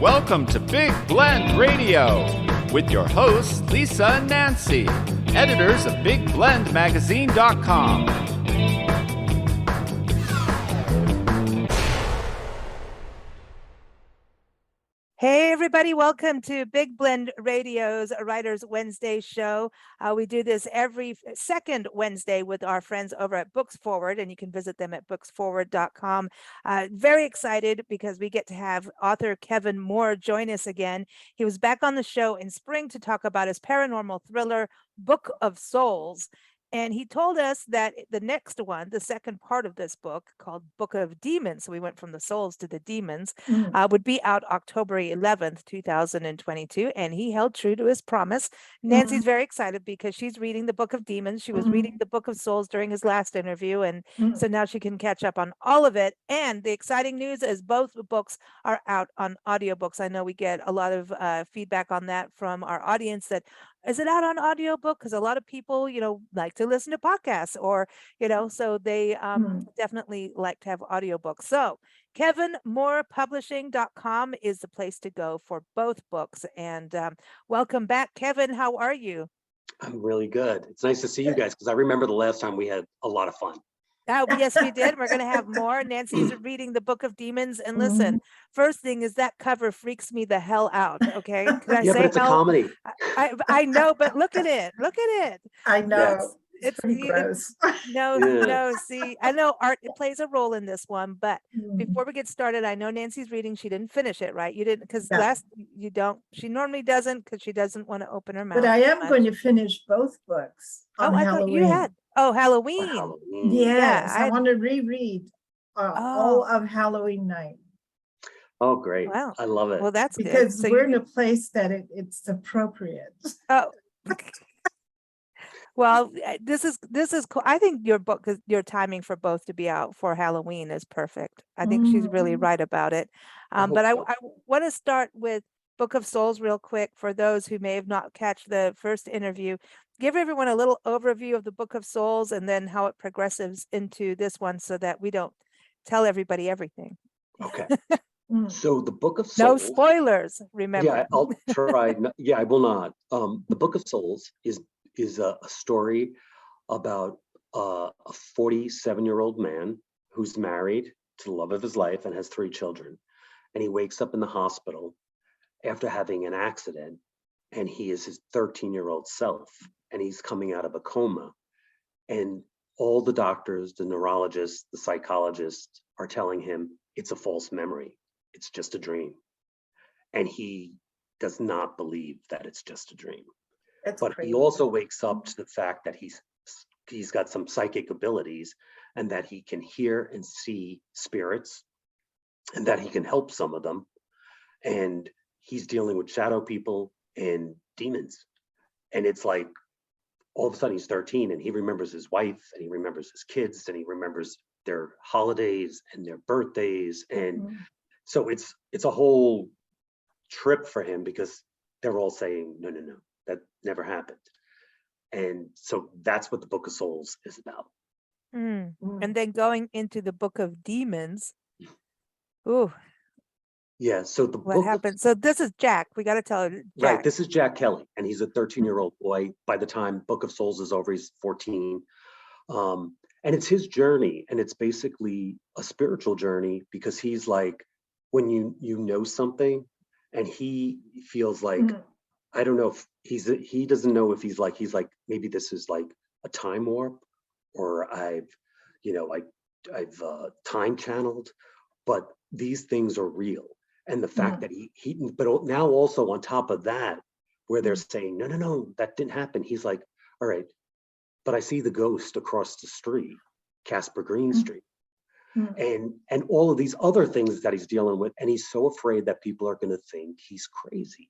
Welcome to Big Blend Radio with your hosts, Lisa and Nancy, editors of BigBlendMagazine.com. Hey, everybody. Welcome to Big Blend Radio's Writers Wednesday show. We do this every second Wednesday with our friends over at Books Forward, and you can visit them at booksforward.com. Very excited because we get to have author Kevin Moore join us again. He was back on the show in spring to talk about his paranormal thriller, Book of Souls. And he told us that the next one, the second part of this book called Book of Demons, so we went from the souls to the demons, would be out October 11th, 2022. And he held true to his promise. Nancy's very excited because she's reading the Book of Demons. She was reading the Book of Souls during his last interview. And so now she can catch up on all of it. And the exciting news is both books are out on audiobooks. I know we get a lot of feedback on that from our audience that, is it out on audiobook? Because a lot of people, like to listen to podcasts or, so they definitely like to have audiobooks. So KevinMoorePublishing.com is the place to go for both books. And welcome back, Kevin. How are you? I'm really good. It's nice to see you guys because I remember the last time we had a lot of fun. Oh, yes, we did. We're going to have more. Nancy's reading the Book of Demons. And listen, first thing is that cover freaks me the hell out. Okay. But it's a comedy. I know, but look at it. Look at it. I know. Yes. It's pretty gross. No, see, I know art plays a role in this one, but before we get started, I know Nancy's reading. She didn't finish it, right? You didn't, because she normally doesn't because she doesn't want to open her mouth. But I am going to finish both books on I Halloween. thought you had. Oh, Halloween. Yes, I want to reread all of Halloween night. Oh, great. Wow. I love it. Well, that's because good. we're in a place that it's appropriate. Oh. Well, this is cool. I think your timing for both to be out for Halloween is perfect. I think she's really right about it. But I want to start with Book of Souls real quick for those who may have not catch the first interview. Give everyone a little overview of the Book of Souls and then how it progresses into this one so that we don't tell everybody everything. Okay. So the Book of Souls. No spoilers, remember. Yeah, I'll try. I will not. The Book of Souls is a story about a 47-year-old man who's married to the love of his life and has 3 children. And he wakes up in the hospital after having an accident, and he is his 13-year-old self, and he's coming out of a coma. And all the doctors, the neurologists, the psychologists are telling him it's a false memory. It's just a dream. And he does not believe that it's just a dream. But crazy. He also wakes up to the fact that he's got some psychic abilities and that he can hear and see spirits and that he can help some of them. And he's dealing with shadow people and demons. And it's like, all of a sudden he's 13 and he remembers his wife and he remembers his kids and he remembers their holidays and their birthdays. And so it's a whole trip for him because they're all saying, no, that never happened. And so that's what the Book of Souls is about. And then going into the Book of Demons. Ooh. Yeah, so what happened? So this is Jack. We got to tell her. Jack. Right, this is Jack Kelly, and he's a 13-year-old boy. By the time Book of Souls is over, he's 14. And it's his journey, and it's basically a spiritual journey because he's like, when you know something, and he feels like, I don't know if he doesn't know if he's like maybe this is like a time warp, or I've time channeled, but these things are real. And the fact that but now also on top of that, where they're saying, no, that didn't happen. He's like, all right, but I see the ghost across the street, Casper Green Street. And all of these other things that he's dealing with. And he's so afraid that people are going to think he's crazy.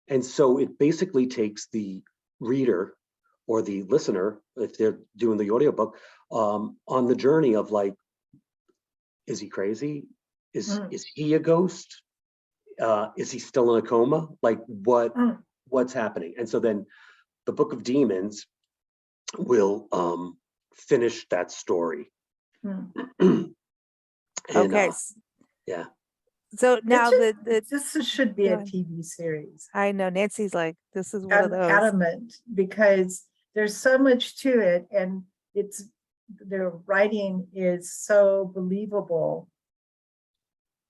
And so it basically takes the reader or the listener, if they're doing the audiobook, on the journey of like, is he crazy? Is he a ghost? Is he still in a coma? Like what's happening? And so then the Book of Demons will finish that story. Okay. Yeah. So now this should be go a ahead. TV series. I know Nancy's like, this is one of I'm those. adamant because there's so much to it, and their writing is so believable.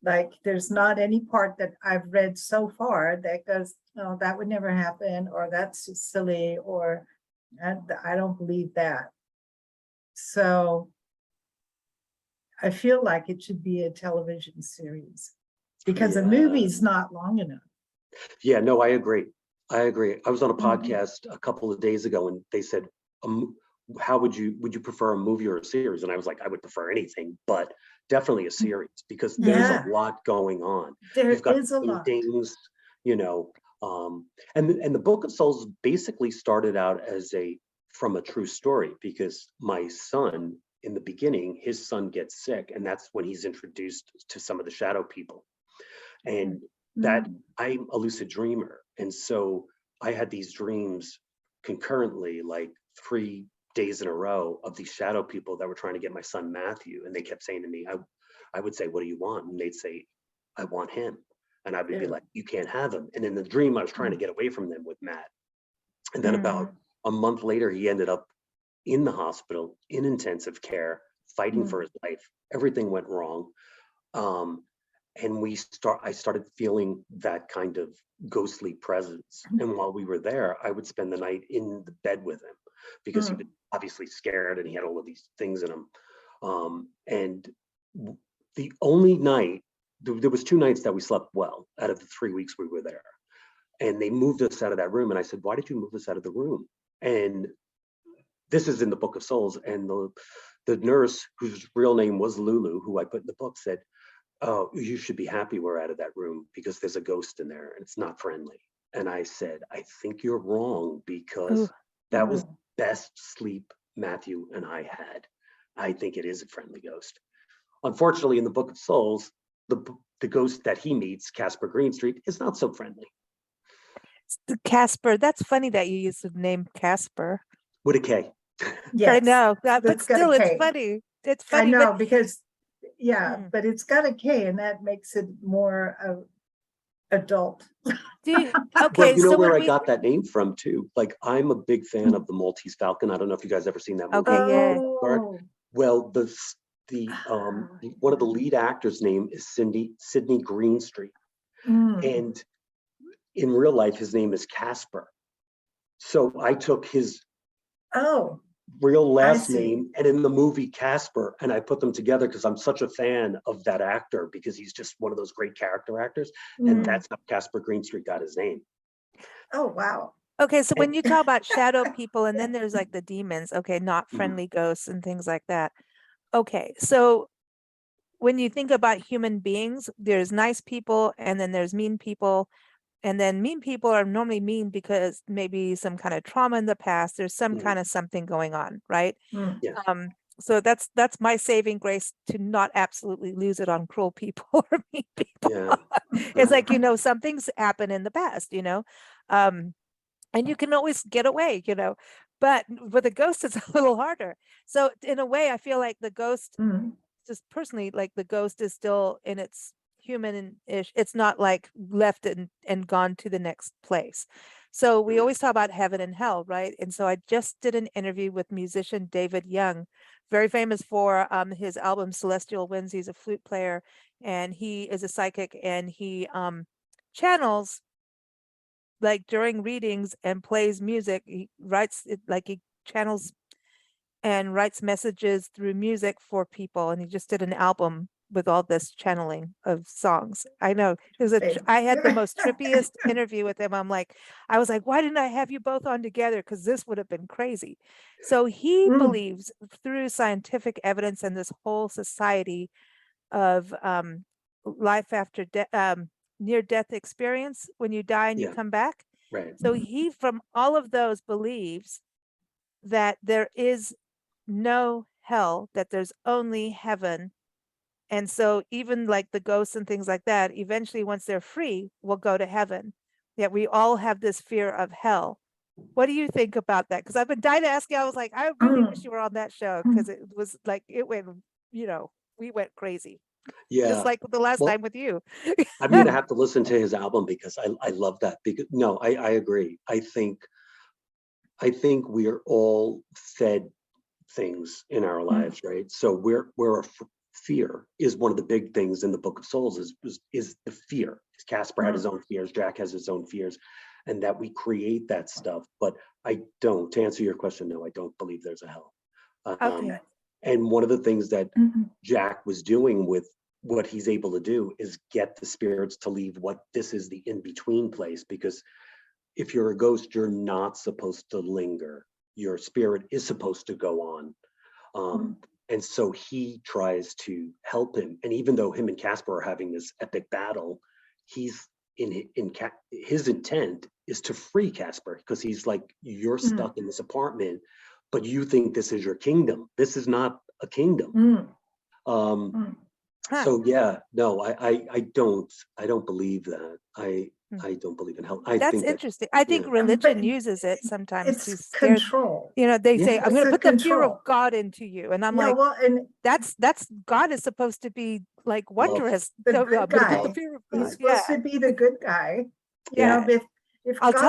Like there's not any part that I've read so far that goes, oh, that would never happen, or that's just silly, or I don't believe that. So I feel like it should be a television series because a movie's not long enough. Yeah, no, I agree. I was on a podcast a couple of days ago, and they said, how would you prefer a movie or a series? And I was like, I would prefer anything, but definitely a series, because there's a lot going on. You've got is a lot. paintings, and the Book of Souls basically started out as from a true story, because my son, in the beginning, his son gets sick, and that's when he's introduced to some of the shadow people. And that I'm a lucid dreamer. And so I had these dreams concurrently, like 3 days in a row, of these shadow people that were trying to get my son Matthew. And they kept saying to me, I would say, what do you want? And they'd say, I want him. And I would be like, you can't have him. And in the dream, I was trying to get away from them with Matt. And then about a month later, he ended up in the hospital, in intensive care, fighting for his life. Everything went wrong. And I started feeling that kind of ghostly presence. And while we were there, I would spend the night in the bed with him, because he was obviously scared and he had all of these things in him. And the only night, there was 2 nights that we slept well out of the 3 weeks we were there. And they moved us out of that room. And I said, why did you move us out of the room? And this is in the Book of Souls. And the nurse, whose real name was Lulu, who I put in the book, said, oh, you should be happy we're out of that room, because there's a ghost in there and it's not friendly. And I said, I think you're wrong, because that was the best sleep Matthew and I had. I think it is a friendly ghost. Unfortunately, in the Book of Souls, the ghost that he meets, Casper Greenstreet, is not so friendly. The Casper, that's funny that you used the name Casper. With a K. Yes, I know, but still, it's funny. It's funny. I know, because but it's got a K, and that makes it more adult. Okay, well, you know where I got that name from too? Like, I'm a big fan of the Maltese Falcon. I don't know if you guys ever seen that movie. Okay, yeah. Well, the one of the lead actors' name is Sidney Greenstreet, and in real life, his name is Casper. So I took his real last name, and in the movie Casper, and I put them together because I'm such a fan of that actor, because he's just one of those great character actors. And that's how Casper Greenstreet got his name. Oh, wow. Okay, so when you talk about shadow people, and then there's like the demons, not friendly ghosts and things like that. Okay, so when you think about human beings, there's nice people, and then there's mean people. And then mean people are normally mean because maybe some kind of trauma in the past, there's some kind of something going on, right? Yes. So that's my saving grace, to not absolutely lose it on cruel people or mean people. It's like, something's happened in the past, and you can always get away, but with a ghost, it's a little harder. So in a way, I feel like the ghost, just personally, like the ghost is still in its human-ish. It's not like left and gone to the next place. So we always talk about heaven and hell, right? And so I just did an interview with musician David Young, very famous for his album Celestial Winds. He's a flute player, and he is a psychic, and he channels, like during readings, and plays music. He writes it, like he channels and writes messages through music for people, and he just did an album with all this channeling of songs. I know I had the most trippiest interview with him. I was like, why didn't I have you both on together? Because this would have been crazy. So he believes, through scientific evidence and this whole society of life after death, near-death experience, when you die and you come back. Right. So he, from all of those, believes that there is no hell, that there's only heaven. And so even like the ghosts and things like that, eventually, once they're free, will go to heaven. Yet we all have this fear of hell. What do you think about that? Because I've been dying to ask you. I was like, I really wish you were on that show, because it was like, it went, we went crazy. Yeah. Just like the last Well, time with you. I'm gonna have to listen to his album because I love that. Because no, I agree. I think we are all fed things in our lives, right? So fear is one of the big things in the Book of Souls is the fear. Casper had his own fears, Jack has his own fears, and that we create that stuff. But I don't, to answer your question, no, I don't believe there's a hell. Okay. And one of the things that Mhm. Jack was doing with what he's able to do is get the spirits to leave what this is the in-between place, because if you're a ghost, you're not supposed to linger. Your spirit is supposed to go on. And so he tries to help him. And even though him and Casper are having this epic battle, he's his intent is to free Casper, because he's like, you're stuck in this apartment, but you think this is your kingdom. This is not a kingdom. So yeah, no, I don't believe that. I don't believe in hell. I That's think that, interesting. I think yeah. religion But uses it sometimes to it's scare, control. they say, Yeah. I'm going to It's a put the fear of control. God into you. And I'm Yeah, like, well, and that's God is supposed to be like Love. wondrous. the So, good I'm going to put the guy, fear of he's God. supposed Yeah. to be the good guy. You Yeah. know, if I'll God,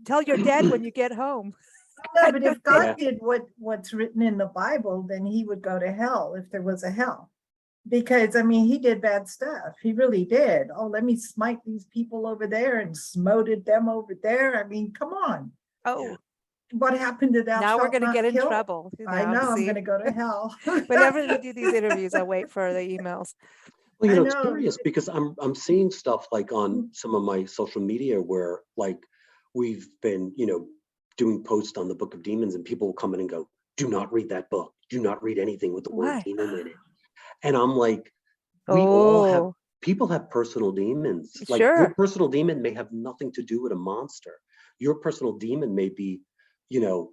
tell your dad when you get home. no, but if God Yeah. did what's written in the Bible, then he would go to hell if there was a hell. Because I mean, he did bad stuff. He really did. Oh, let me smite these people over there and smoted them over there. I mean, come on. Oh, What happened to thou now we're shalt going to not get in kill? trouble. I Now, know I'm see, going to go to hell. whenever we do these interviews, I wait for the emails. Well, I it's know. curious because I'm seeing stuff like on some of my social media where like we've been, doing posts on the Book of Demons, and people will come in and go, do not read that book. Do not read anything with the word Why? demon in it. And I'm like, Oh, people have personal demons. Like your sure. personal demon may have nothing to do with a monster. Your personal demon may be, you know,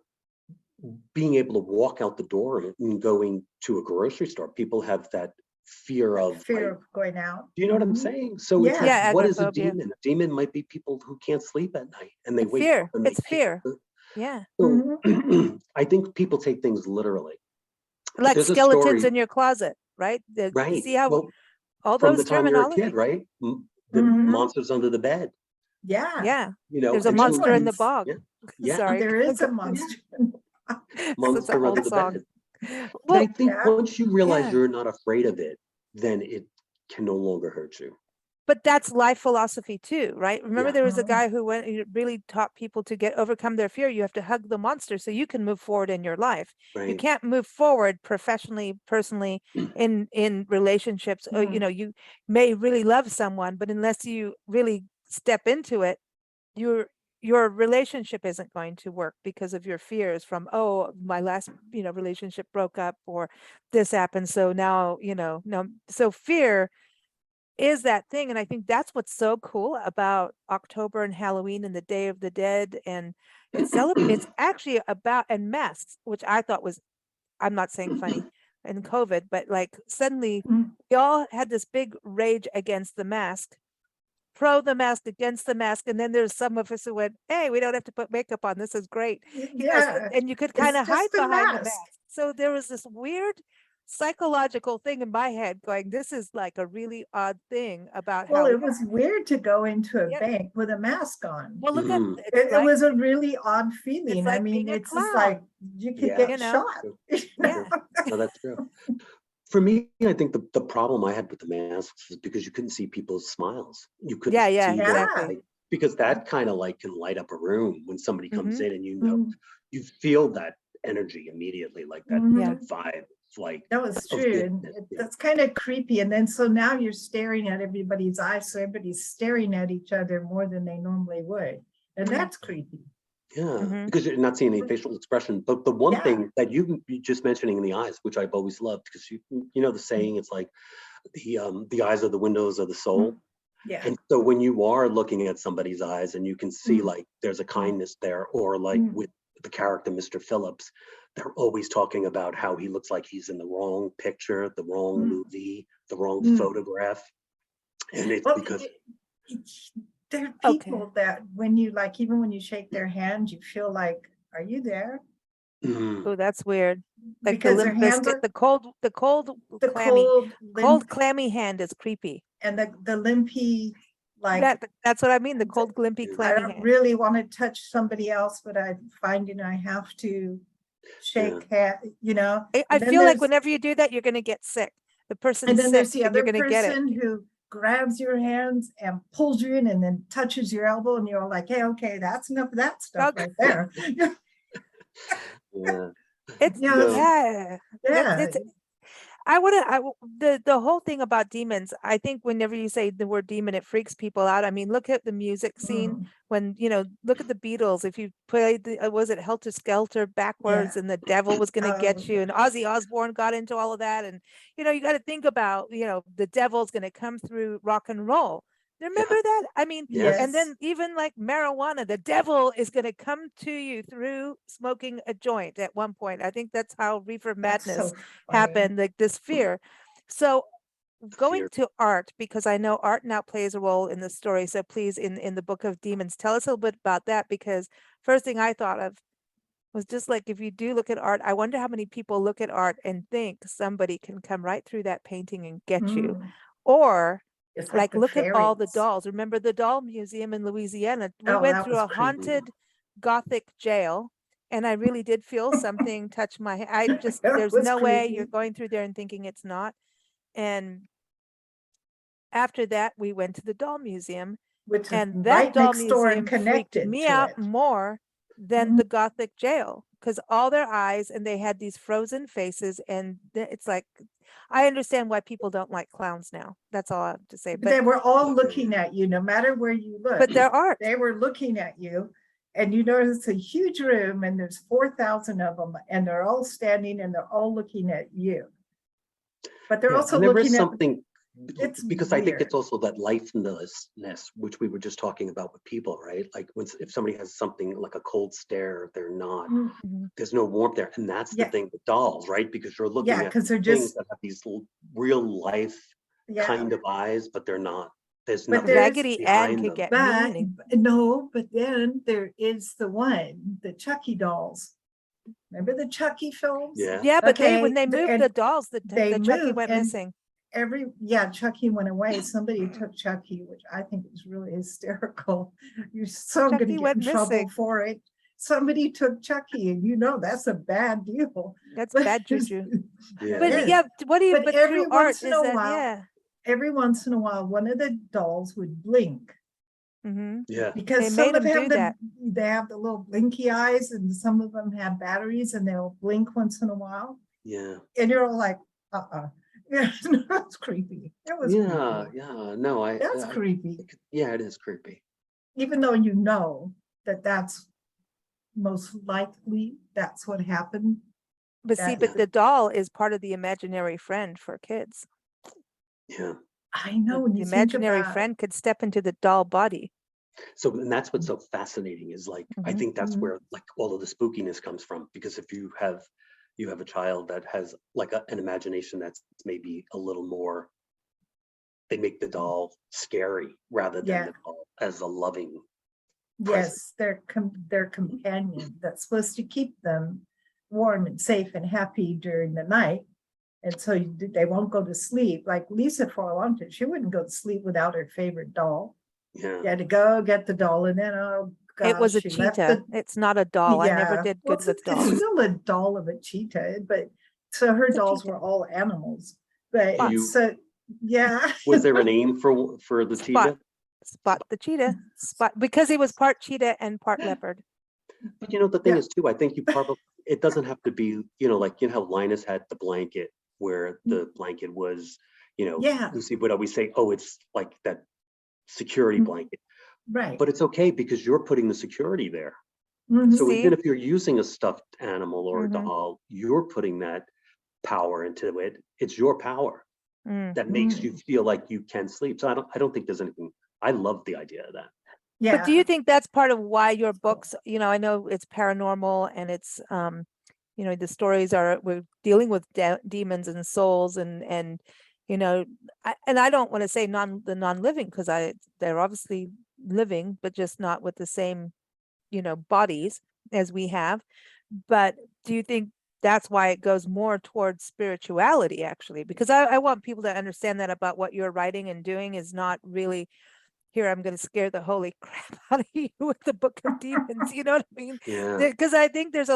being able to walk out the door and going to a grocery store. People have that fear of Fear like, of going out. do you know what I'm Mhm. saying? So it's like, Yeah, what is a agoraphobia. demon? A demon might be people who can't sleep at night and they It's wake up fear. and they It's pick up fear. Yeah. So Mhm. I think people take things literally. But Like there's a skeletons story, in your closet, right? right? See how Well, all from the those time you're a kid, terminology? right? The Mhm. monsters under the bed, Yeah, Yeah. There's a and so monster in the demons. bog. yeah, yeah, Sorry. There is a yeah, monster. It's an monster under old the song. bed. But I Well, think Yeah. once you realize yeah. you're not afraid of it, then it can no longer hurt you. But that's life philosophy too, right? Remember, Yeah, there was a Mhm. guy who really taught people to overcome their fear. You have to hug the monster so you can move forward in your life. You right. can't move forward professionally, personally, in relationships. Mhm. You may really love someone, but unless you really step into it, your relationship isn't going to work because of your fears from, oh, my last relationship broke up, or this happened, so now no. So fear is that thing. And I think that's what's so cool about October and Halloween and the Day of the Dead. And it's actually about, and masks, which I thought was, I'm not saying funny, and COVID, but like suddenly Mhm. we all had this big rage against the mask, pro the mask, against the mask. And then there's some of us who went, hey, we don't have to put makeup on. This is great. Yeah, And you could kind it's of hide just a behind the mask. mask. So there was this weird psychological thing in my head going, this is like a really odd thing about Well, how we it was weird to go into a yeah. bank with a mask on. Well, look at Mhm. It was a really odd feeling. I like mean, being a it's just clown, like you could Yeah, get you know? shot. true, you Yeah. know? no, that's true. For me, I think the problem I had with the masks is because you couldn't see people's smiles. You couldn't Yeah, see their Yeah. exactly. because that kind of like can light up a room when somebody comes Hmm. in and Mhm. you feel that energy immediately, like that Yeah. Mhm. vibe, like That was of true. And goodness. Yeah. that's kind of creepy. And then so now you're staring at everybody's eyes. So everybody's staring at each other more than they normally would. And Mhm. that's creepy. Yeah, Mhm. because you're not seeing any facial expression. But the one Yeah. thing that you just mentioning in the eyes, which I've always loved, because you know the saying, it's like the eyes are the windows of the soul. Yeah. And so when you are looking at somebody's eyes and you can see like there's a kindness there, or like with the character Mr. Phillips, they're always talking about how he looks like he's in the wrong picture, the wrong movie, the wrong photograph. And it's Well, because there are Okay. people that when you like, even when you shake their hand, you feel like, are you there? Mm, Oh, that's weird. Like the because their Limp hands Bizkit, are the cold, the clammy, cold, limp, clammy hand is creepy. and the limpy, like, That's what I mean. The cold, glimpy, Yeah. I clammy don't hand. really want to touch somebody else, but I'm finding I have to shake hand, you know. I And then feel like there's- whenever you do that, you're going to get sick. The and person's then sick, there's the and you're other going to get it. person who grabs your hands and pulls you in and then touches your elbow, and you're like, hey, okay, that's enough of that stuff Okay. right there. yeah. It's Yeah, No. yeah. Yeah. It's the whole thing about demons. I think whenever you say the word demon, it freaks people out. I mean, look at the music scene Mm, when, look at the Beatles. If you played was it Helter Skelter backwards Yeah. and the devil was going to Oh, get you, and Ozzy Osbourne got into all of that. And, you got to think about, the devil's going to come through rock and roll. Remember that? I mean, Yes. and then even like marijuana, the devil is going to come to you through smoking a joint at one point. I think that's how Reefer that's Madness so funny. happened, like this fear. So going Fear. to art, because I know art now plays a role in the story. So please, in the Book of Demons, tell us a little bit about that, because first thing I thought of was just like, if you do look at art, I wonder how many people look at art and think somebody can come right through that painting and get you. Mm, Or it's like the look at all the fairies. dolls. Remember the doll museum in Louisiana? We Oh, went that through was a creepy. haunted Gothic jail, and I really did feel something touch my head. I just, That there's was no way you're creepy. going through there and thinking it's not. And after that, we went to the doll museum, Which is and that right doll next door and museum freaked connected me to out it. more than Mhm. the Gothic jail, because all their eyes, and they had these frozen faces, and it's like, I understand why people don't like clowns now. That's all I have to say. But they But were all Okay. looking at you, no matter where you looked. but their art. They were looking at you, and you notice a huge room, and there's 4,000 of them, and they're all standing, and they're all looking at you. But they're Yeah, also and there is looking at, something it's because I think weird. it's also that lifelessness, which we were just talking about with people, right? Like if somebody has something like a cold stare, they're not, Mhm. there's no warmth there. And that's the Yeah. thing with dolls, right? Because you're looking Yeah, at because they're things just, that have these real life yeah. kind of eyes, but they're not. There's But nothing there's- Raggedy Ann behind could them. get But mean. no, but then there is the Chucky dolls. Remember the Chucky films? Yeah. Yeah, but when Okay, they moved and the dolls, the they Chucky moved, went and missing. Chucky went away. Somebody took Chucky, which I think is really hysterical. You're so Chucky gonna get went in trouble missing. for it. Somebody took Chucky, and that's a bad deal. That's bad juju. Yeah. But Yes. yeah, what do you? But But every through art once in is a that while- Every once in a while, one of the dolls would blink, hmm Yeah. because They some made of 'em them do that. they have the little blinky eyes, and some of them have batteries, and they'll blink once in a while, Yeah. and you're all like, yeah, that's creepy. It was Yeah. creepy. Yeah. No, That's creepy, yeah, it is creepy. even though you know that that's most likely that's what happened. But see, That- but the doll is part of the imaginary friend for kids. Yeah. I know when The you think imaginary about friend could step into the doll body. So, and that's what's so fascinating is like, I Mhm. think that's Mhm. where like all of the spookiness comes from, because if you have a child that has like an imagination that's maybe a little more, they make the doll scary rather than Yeah. the doll as a loving. Yes, their companion that's supposed to keep them warm and safe and happy during the night. And so they won't go to sleep. Like Lisa for a long time, she wouldn't go to sleep without her favorite doll. Yeah. You had to go get the doll, and then, oh gosh, It was a she left cheetah. It's not a doll. I never Yeah. did Well, good with it's dolls. still a doll of a cheetah, but so her It's a dolls cheetah. were all animals. But Do you- so yeah, Was there a name for the Spot. cheetah? Spot the cheetah. Spot, because he was part cheetah and part leopard. But the thing Yeah. is too, I think you probably, it doesn't have to be, like, how Linus had the blanket where the blanket was, Yeah. Lucy would always say, oh, it's like that security Mhm. blanket. right. But it's okay because you're putting the security there. Mhm. So See? even if you're using a stuffed animal or a Mhm. doll, you're putting that power into it. It's your power Mm. that makes you feel like you can sleep. So I don't think there's anything. I love the idea of that. Yeah. But do you think that's part of why your books, I know it's paranormal and it's, the stories we're dealing with demons and souls and, I don't want to say the non-living, because they're obviously living, but just not with the same, bodies as we have. But do you think that's why it goes more towards spirituality, actually? Because I want people to understand that about what you're writing and doing is not really, here, I'm going to scare the holy crap out of you with the Book of Demons. You know what I mean? Yeah. Because I think there's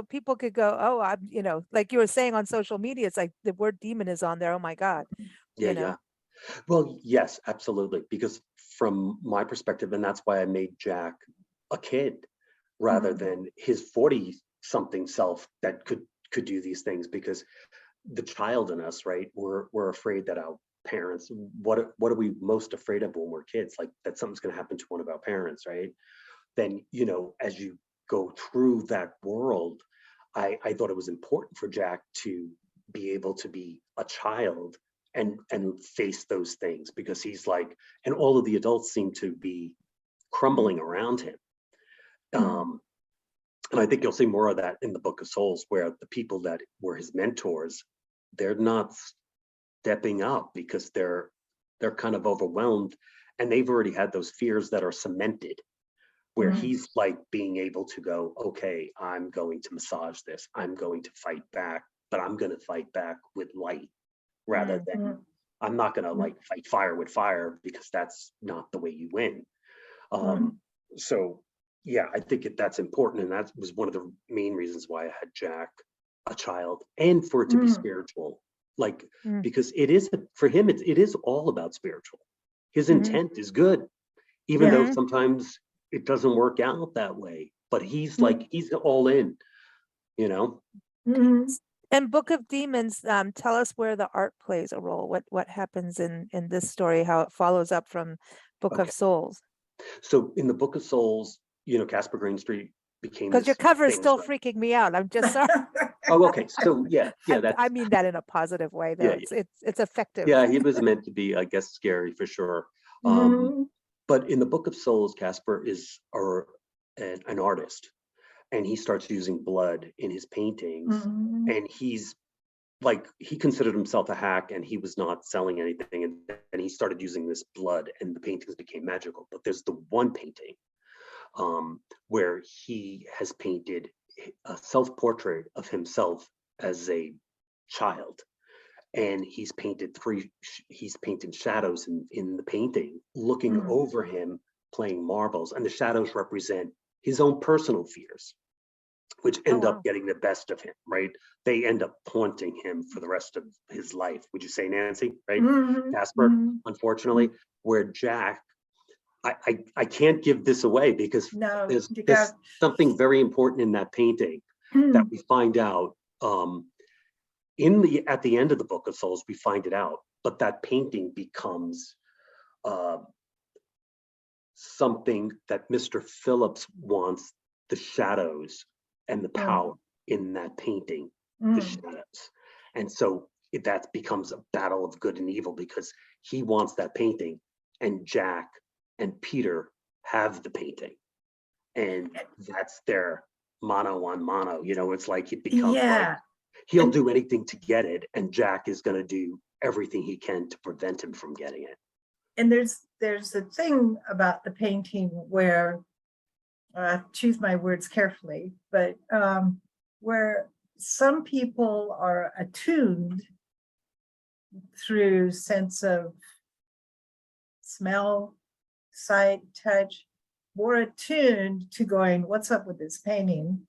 people could go, oh, I'm, like you were saying on social media, it's like the word demon is on there. Oh my God. Yeah, yeah. Well, yes, absolutely. Because from my perspective, and that's why I made Jack a kid rather than his 40-something self that could do these things, because the child in us, right? We're afraid that our parents, what are we most afraid of when we're kids? Like that something's going to happen to one of our parents, right? Then, as you go through that world, I thought it was important for Jack to be able to be a child and face those things, because he's like, and all of the adults seem to be crumbling around him. And I think you'll see more of that in the Book of Souls, where the people that were his mentors, they're not stepping up because they're kind of overwhelmed, and they've already had those fears that are cemented, where he's like being able to go, okay, I'm going to massage this, I'm going to fight back, but I'm going to fight back with light rather than I'm not going to like fight fire with fire, because that's not the way you win. So yeah, I think that's important, and that was one of the main reasons why I had Jack a child, and for it to be spiritual, like because it is, for him, it is all about spiritual. His intent is good, even though sometimes it doesn't work out that way, but he's like, he's all in, And Book of Demons, tell us where the art plays a role. What happens in this story, how it follows up from Book of Souls. So in the Book of Souls, Casper Greenstreet became, because your cover is still writer. freaking me out. I'm just sorry. Oh, okay. So yeah, that's, I mean that in a positive way, though. It's effective. Yeah, he was meant to be, I guess, scary for sure. But in the Book of Souls, Casper is an artist, and he starts using blood in his paintings, and he's like, he considered himself a hack, and he was not selling anything, and he started using this blood, and the paintings became magical. But there's the one painting where he has painted a self-portrait of himself as a child, and he's painted shadows in the painting looking over him playing marbles, and the shadows represent his own personal fears, which end up getting the best of him, right? They end up haunting him for the rest of his life. Would you say, Nancy? Right? Casper, unfortunately, where Jack, I can't give this away, because there's something very important in that painting that we find out at the end of the Book of Souls. We find it out, but that painting becomes something that Mr. Phillips wants, the shadows and the power in that painting, the shadows. And so that becomes a battle of good and evil, because he wants that painting, and Jack and Peter have the painting, and that's their mano on mano. It's like it becomes like he'll do anything to get it, and Jack is going to do everything he can to prevent him from getting it. And there's a thing about the painting where, choose my words carefully, but where some people are attuned through sense of smell, sight, touch, more attuned to going, what's up with this painting?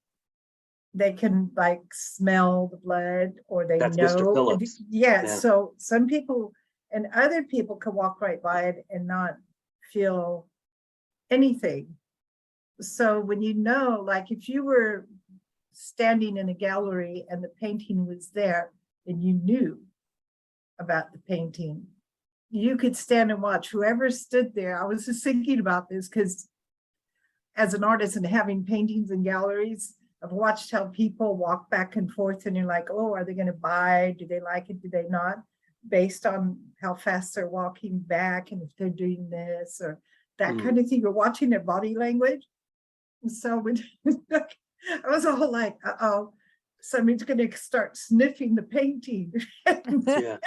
They can like smell the blood, or they That's know. Mr. Phillips. Yeah, so some people and other people can walk right by it and not feel anything. So when like if you were standing in a gallery and the painting was there and you knew about the painting, you could stand and watch whoever stood there. I was just thinking about this because as an artist and having paintings in galleries, I've watched how people walk back and forth, and you're like, oh, are they going to buy? Do they like it? Do they not? Based on how fast they're walking back, and if they're doing this or that kind of thing. You're watching their body language. So when I was all like, uh-oh, somebody's going to start sniffing the painting. Yeah.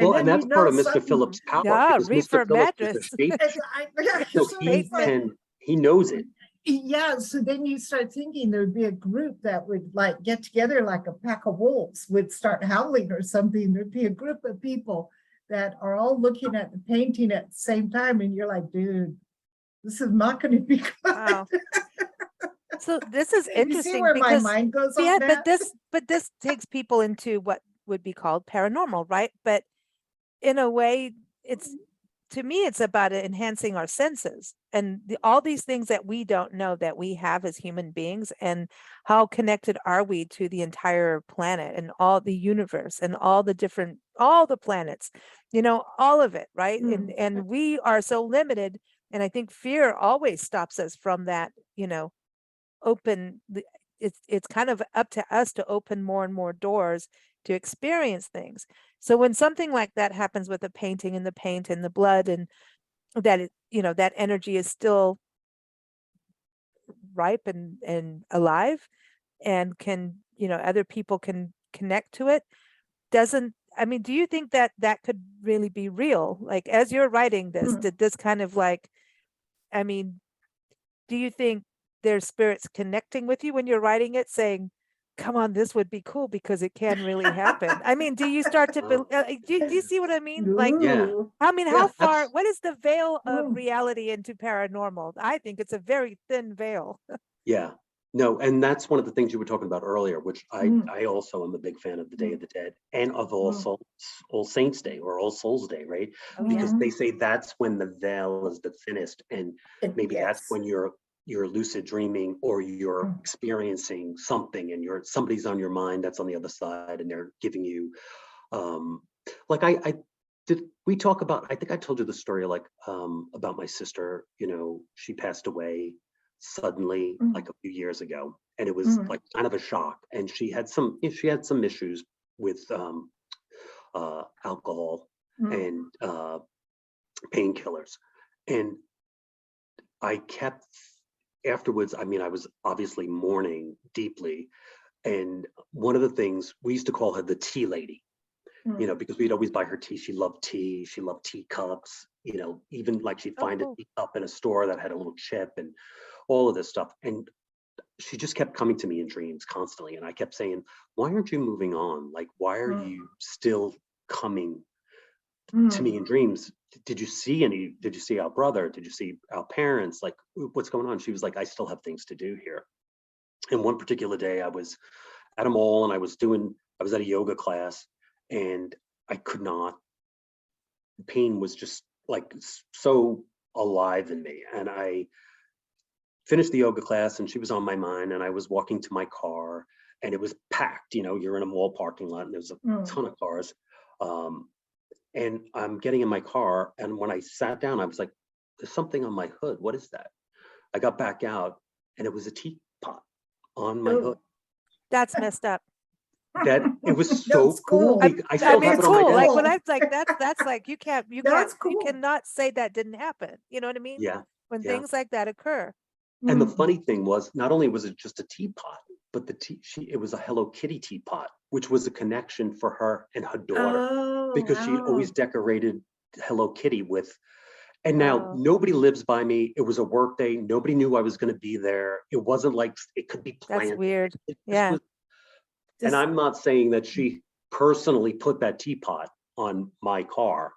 Well, and that's part of Mr. Phillips' power. Yeah, because Mr. Phillips is a shape, so he knows it. Yeah, so then you start thinking there'd be a group that would like get together like a pack of wolves would start howling or something. There'd be a group of people that are all looking at the painting at the same time, and you're like, dude, this is not going to be good. Wow. So this is You see interesting where my because mind goes yeah, on that? but this takes people into what would be called paranormal, right? But in a way, it's to me, it's about enhancing our senses and all these things that we don't know that we have as human beings, and how connected are we to the entire planet and all the universe and all the planets, all of it, right? And we are so limited, and I think fear always stops us from that, open. It's kind of up to us to open more and more doors to experience things. So when something like that happens with a painting and the paint and the blood, and that that energy is still ripe and alive, and can, other people can connect to it, do you think that that could really be real? Like, as you're writing this, did this kind of like, I mean, do you think there's spirits connecting with you when you're writing it, saying, come on, this would be cool because it can really happen? I mean, do you start to do you see what I mean? Like, Yeah. Ooh. how far, what is the veil of Mm. reality into paranormal? I think it's a very thin veil. Yeah. No, and that's one of the things you were talking about earlier, which Mm. I also am a big fan of the Day of the Dead and of Mm. All Saints Day or All Souls Day, right? Oh, Because yeah. they say that's when the veil is the thinnest, and maybe that's Yes. when you're lucid dreaming, or you're Mm. experiencing something, and somebody's on your mind that's on the other side, and they're giving you like I did we talk about, I think I told you the story, like about my sister, she passed away suddenly Mm. like a few years ago, and it was like kind of a shock, and she had some issues with alcohol Mm. and painkillers, and I kept afterwards, I mean, I was obviously mourning deeply, and one of the things, we used to call her the tea lady, Mm. because we'd always buy her tea. She loved tea. She loved teacups. Even like she'd Oh, find cool. a teacup in a store that had a little chip and all of this stuff. And she just kept coming to me in dreams constantly. And I kept saying, why aren't you moving on? Like, why are Mm. you still coming to me Mm. in dreams? Did you see our brother? Did you see our parents? Like, what's going on? She was like, I still have things to do here. And one particular day I was at a mall, and I was at a yoga class, and I could not, pain was just like so alive in me. And I finished the yoga class, and she was on my mind, and I was walking to my car, and it was packed. You're in a mall parking lot, and there's a Mm. ton of cars. And I'm getting in my car, and when I sat down, I was like, there's something on my hood. What is that? I got back out, and it was a teapot on my hood. Oh. That's messed up. That it was That so was cool. cool. I I still mean, have it's it on my cool. Like, desk. when I like, that's like, you That's cool. cannot say that didn't happen. You know what I mean? Yeah, When yeah. things like that occur. And the Mm. funny thing was, not only was it just a teapot, but it was a Hello Kitty teapot, which was a connection for her and her daughter, Oh, because she'd always wow. decorated Hello Kitty with. And now Oh, nobody lives by me. It was a work day. Nobody knew I was going to be there. It wasn't like it could be that's planned. weird. This Yeah. was, and I'm not saying that she personally put that teapot on my car,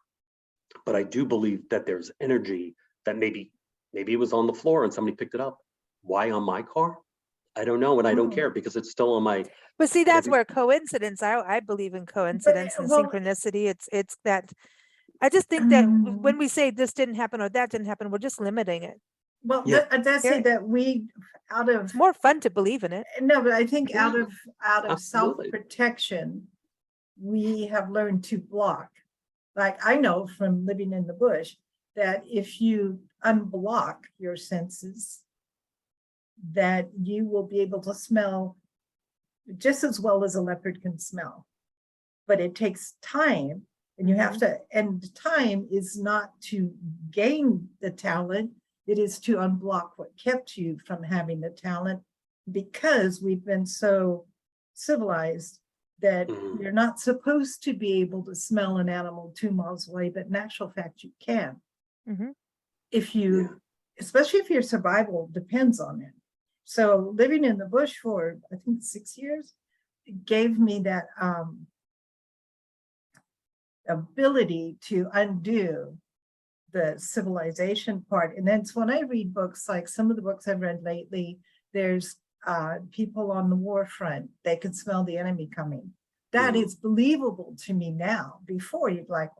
but I do believe that there's energy that maybe it was on the floor and somebody picked it up. Why on my car? I don't know, and I don't Mm. care, because it's still on my. But see, And that's where coincidence, I believe in coincidence and well, synchronicity. It's that, I just think that when we say this didn't happen or that didn't happen, we're just limiting it. well, Yeah. that's Here- it that we out of It's more fun to believe in it. no, but I think out Yeah, of absolutely. self-protection, we have learned to block. Like I know from living in the bush that if you unblock your senses, that you will be able to smell just as well as a leopard can smell. But it takes time, and you have to, and time is not to gain the talent, it is to unblock what kept you from having the talent, because we've been so civilized that Mhm. you're not supposed to be able to smell an animal 2 miles away, but in actual fact you can. Mhm. If you especially if your survival depends on it. So living in the bush for, I think, 6 years, it gave me that ability to undo the civilization part. And then when I read books, like some of the books I've read lately, there's people on the war front, they can smell the enemy coming. That is believable to me now. Before, you'd like,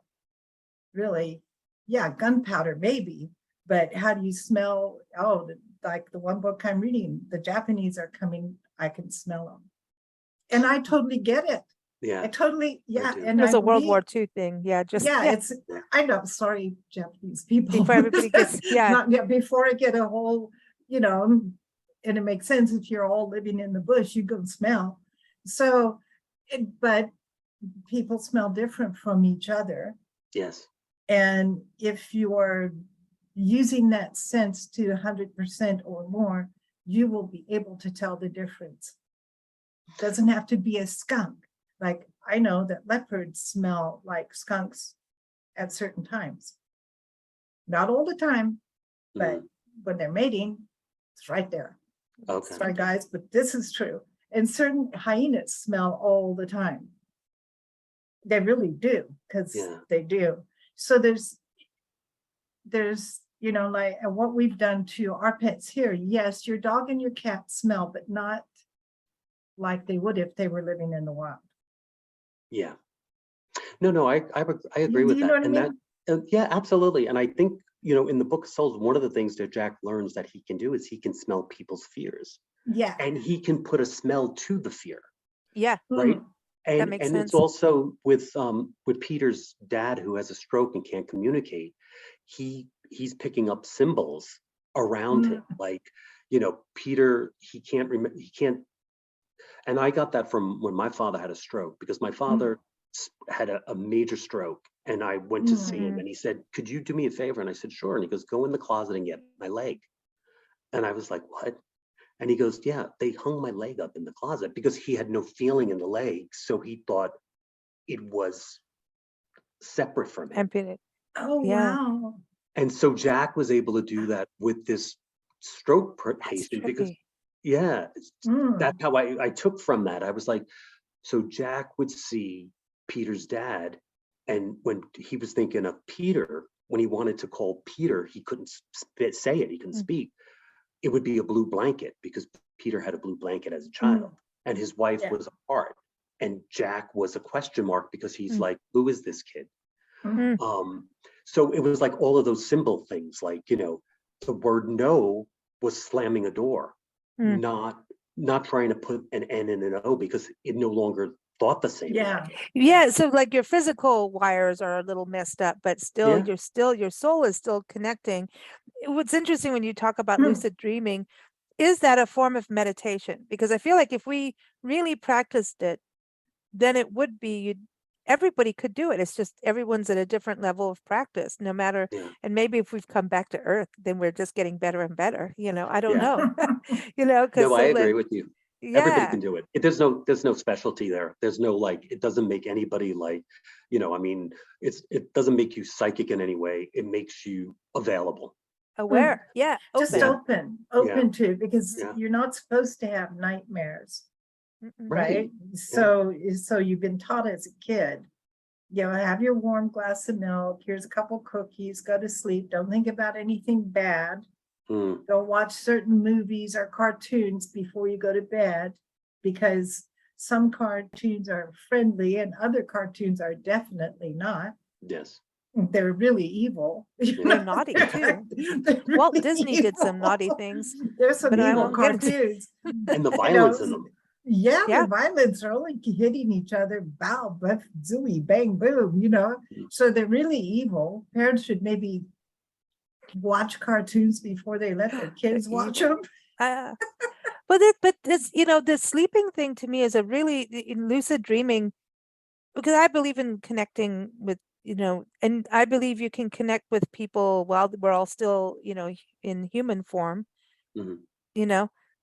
really, yeah, gunpowder maybe, but how do you smell? Oh, like the one book I'm reading, the Japanese are coming, I can smell them. And I totally get it. Yeah. I totally, yeah. do. And It was I a World believe- War II thing. Yeah, just yeah, yeah. it's, I know, sorry, Japanese people. Before everybody gets Not yet, before I get a whole, and it makes sense if you're all living in the bush, you go smell. So, but people smell different from each other. Yes. And if you are using that sense to 100% or more, you will be able to tell the difference. It doesn't have to be a skunk. Like, I know that leopards smell like skunks at certain times. Not all the time, but when they're mating, it's right there. Okay. Sorry, guys, but this is true. And certain hyenas smell all the time. They really do, because they do. So there's, like what we've done to our pets here. Yes, your dog and your cat smell, but not like they would if they were living in the wild. Yeah. No, I agree with you that. know what I And mean? that, yeah, absolutely. And I think, in the Book of Souls, one of the things that Jack learns that he can do is he can smell people's fears. Yeah. And he can put a smell to the fear. Yeah. Right. That makes and sense. it's also with Peter's dad, who has a stroke and can't communicate. He's picking up symbols around him, like, Peter, he can't. And I got that from when my father had a stroke, because my father had a major stroke, and I went to see him, and he said, "Could you do me a favor?" And I said, "Sure." And he goes, "Go in the closet and get my leg." And I was like, "What?" And he goes, "Yeah, they hung my leg up in the closet," because he had no feeling in the leg. So he thought it was separate from him. Oh, yeah. wow. And so Jack was able to do that with this stroke patient, because, that's how I took from that. I was like, so Jack would see Peter's dad, and when he was thinking of Peter, when he wanted to call Peter, he couldn't say it, he couldn't speak. It would be a blue blanket, because Peter had a blue blanket as a child, and his wife was a heart, and Jack was a question mark, because he's like, who is this kid? So it was like all of those symbol things, like, the word no was slamming a door, not trying to put an N in an O, because it no longer thought the same way. Yeah, so like your physical wires are a little messed up, but still your soul is still connecting. What's interesting when you talk about lucid dreaming is that a form of meditation, because I feel like if we really practiced it, then it would be everybody could do it. It's just everyone's at a different level of practice, no matter. And maybe if we've come back to earth, then we're just getting better and better. I don't know. No, I agree with you. Everybody Yeah. can do it. There's no specialty there. There's no, like, it doesn't make anybody, like, I mean, it doesn't make you psychic in any way. It makes you available. Aware. Yeah. Just Open. open to, because you're not supposed to have nightmares. Right. So you've been taught as a kid, have your warm glass of milk, here's a couple cookies, go to sleep, don't think about anything bad. Don't watch certain movies or cartoons before you go to bed, because some cartoons are friendly and other cartoons are definitely not. Yes. They're really evil. They're naughty too. Walt Disney did some naughty things. There's some but I evil won't get into- cartoons. And the violence in them. Yeah, the violence are only hitting each other, bow, buff, zooey, bang, boom, So they're really evil. Parents should maybe watch cartoons before they let their kids watch them. But this, the sleeping thing to me is a really in lucid dreaming, because I believe in connecting with, and I believe you can connect with people while we're all still, in human form,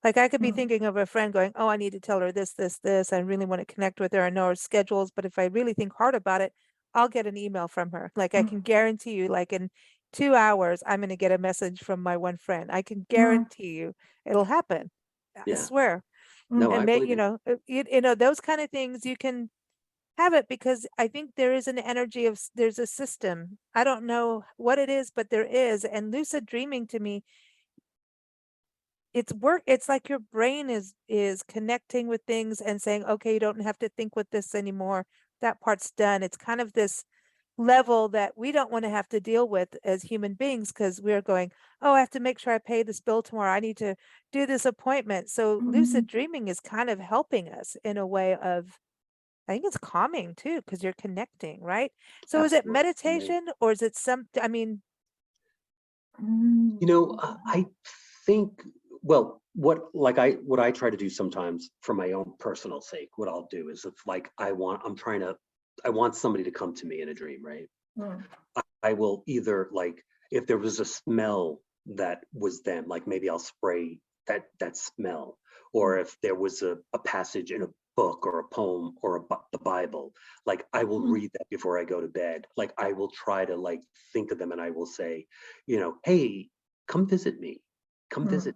like I could be thinking of a friend going, oh, I need to tell her this, this. I really want to connect with her. I know her schedules, but if I really think hard about it, I'll get an email from her. Like I can guarantee you, like, and 2 hours, I'm going to get a message from my one friend. I can guarantee you it'll happen. I Yeah. swear. No, I And believe you. you know, those kind of things you can have it because I think there is an energy of, there's a system. I don't know what it is, but there is. And lucid dreaming to me, it's like your brain is connecting with things and saying, okay, you don't have to think with this anymore. That part's done. It's kind of this level that we don't want to have to deal with as human beings because we're going, oh, I have to make sure I pay this bill tomorrow. I need to do this appointment. So lucid dreaming is kind of helping us in a way of, I think it's calming too, because you're connecting, right? So is it Absolutely. meditation or is it I mean, You know, I think, well, what I try to do sometimes for my own personal sake, what I'll do is if like I want somebody to come to me in a dream, right? I will either like, if there was a smell that was them, like maybe I'll spray that smell, or if there was a passage in a book or a poem or the Bible, like I will read that before I go to bed. Like I will try to like think of them and I will say, you know, hey, come visit me, come visit.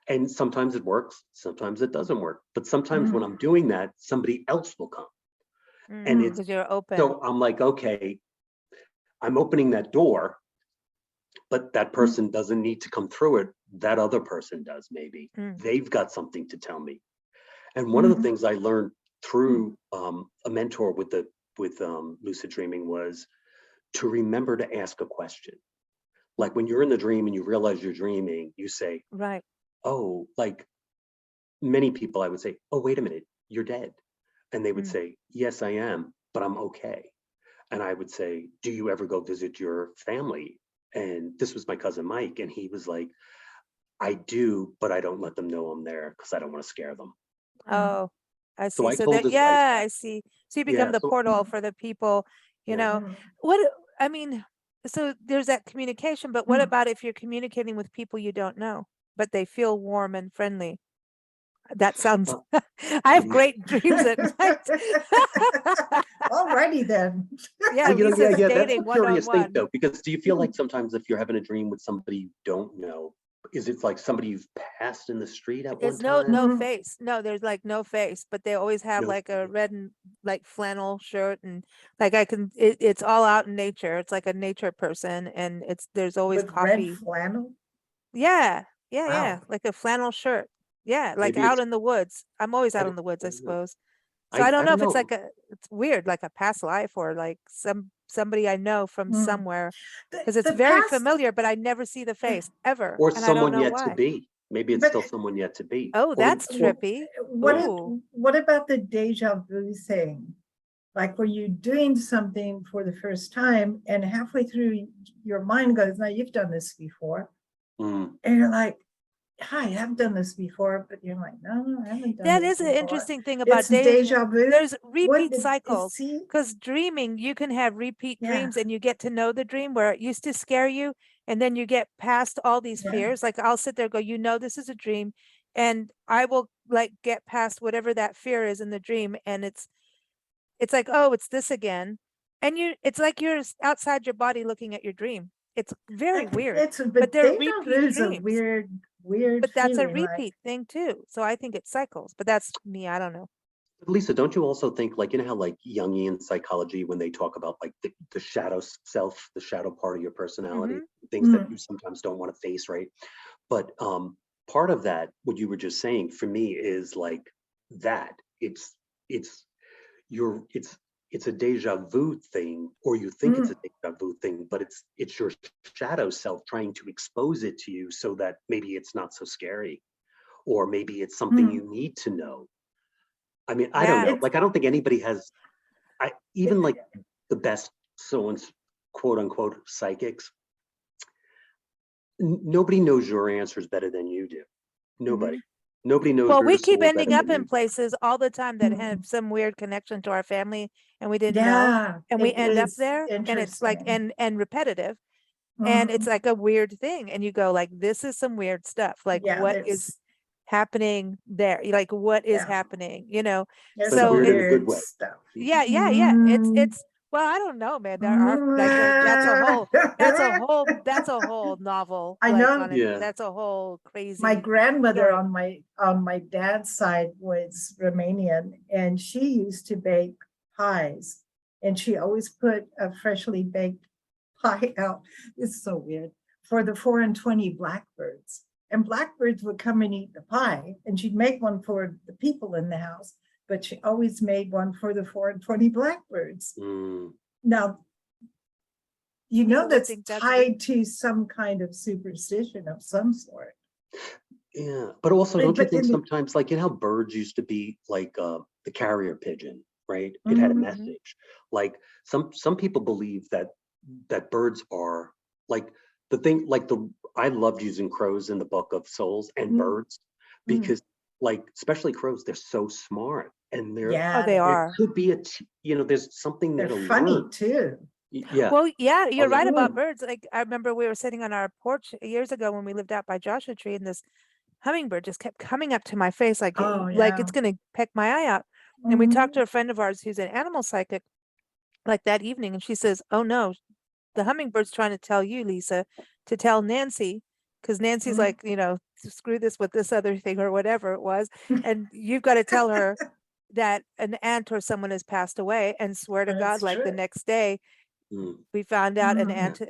And sometimes it works, sometimes it doesn't work. But sometimes when I'm doing that, somebody else will come. And it's because you're open. so I'm like, okay, I'm opening that door, but that person doesn't need to come through it. That other person does, maybe. They've got something to tell me. And one of the things I learned through a mentor with lucid dreaming was to remember to ask a question. Like when you're in the dream and you realize you're dreaming, you say, right. oh, like many people, I would say, oh, wait a minute, you're dead. And they would say, yes, I am, but I'm okay. And I would say, do you ever go visit your family? And this was my cousin Mike. And he was like, I do, but I don't let them know I'm there because I don't want to scare them. Oh, I So see. I So told that, his wife, yeah, I see. So you become yeah, the so portal for the people, you yeah. know, I mean, so there's that communication, but what about if you're communicating with people you don't know, but they feel warm and friendly? That sounds, I have great dreams at night. Alrighty then. Yeah, you know, Lisa's that's dating a curious thing one-on-one. though, because do you feel like sometimes if you're having a dream with somebody you don't know, is it like somebody you've passed in the street at one It's no time? face. No, there's like no face, but they always have No. like a red and like flannel shirt and like it's all out in nature. It's like a nature person and there's always With red coffee. flannel? Yeah, Wow. like a flannel shirt. Yeah, like Maybe out it's, in the woods. I'm always I out don't, in the woods, I I don't know. suppose. So I don't I know don't if it's know. like it's weird, like a past life or like somebody I know from somewhere because it's The very past, familiar, but I never see the face ever, Or and I don't someone know yet to why. be. Maybe it's but still someone yet to be. Oh, that's trippy. Ooh. what about the deja vu thing? Like where you're doing something for the first time and halfway through your mind goes, now you've done this before. And you're like, hi, I've done this before, but you're like, no, I haven't done That this is an before. interesting thing about It's deja vu. There's What repeat cycles. see? Because dreaming, you can have repeat Yeah. dreams and you get to know the dream where it used to scare you. And then you get past all these Yeah. fears. Like I'll sit there and go, you know, this is a dream. And I will like get past whatever that fear is in the dream. And it's like, oh, it's this again. And it's like you're outside your body looking at your dream. It's very weird. But they're deja vu repeat is a dreams. weird But that's a feeling, like, repeat thing too. So I think it cycles, but that's me. I don't know. Lisa, don't you also think, like, you know how like Jungian psychology, when they talk about like the shadow self, the shadow part of your personality, things that you sometimes don't want to face, right? But part of that, what you were just saying for me is like that it's a deja vu thing, or you think it's a deja vu thing, but it's your shadow self trying to expose it to you so that maybe it's not so scary, or maybe it's something you need to know. I mean, I don't know. Like, I don't think anybody has, even like the best so-and-so, quote unquote, psychics, nobody knows your answers better than you do. Nobody. Nobody knows. Well, we your keep soul ending better up than in you. places all the time that have some weird connection to our family and we didn't know. And we it end up is there and it's like, interesting. and repetitive. And it's like a weird thing. And you go like, this is some weird stuff. Like Yeah, what is happening there? Like what is happening, you know? There's But some So weird in a good weird way. stuff. yeah. It's Well, I don't know, man. There are like that's a whole novel. I Like know. on it. Yeah. That's a whole My crazy grandmother story. on my dad's side was Romanian, and she used to bake pies, and she always put a freshly baked pie out. It's so weird for the 4 and 20 blackbirds, and blackbirds would come and eat the pie, and she'd make one for the people in the house, but she always made one for the 4 and 20 blackbirds. Mm. Now, you know People would that's think that's tied to some kind of superstition of some sort. Yeah, but also, don't you But think in the sometimes, like, you know how birds used to be like the carrier pigeon, right? It had a Mhm. message. Like some people believe that birds are like the thing, like I loved using crows in the Book of Souls and Mm. birds Mm. because, like, especially crows, they're so smart and Oh, Yeah, they there are. could be there's something there they're to funny learn. too. Yeah. Well, yeah, Oh you're yeah. right about Mm. birds. Like I remember we were sitting on our porch years ago when we lived out by Joshua Tree, and this hummingbird just kept coming up to my face Oh like yeah. it's gonna peck my eye out. And we talked Mhm. to a friend of ours who's an animal psychic like that evening, and she says, "Oh no, the hummingbird's trying to tell you, Lisa, to tell Nancy, because Nancy's Mm. like, screw this with this other thing or whatever it was, and you've got to tell her that an aunt or someone has passed away." And swear to God, That's like the true. next day, Mm, we found out an Mm. yeah. aunt,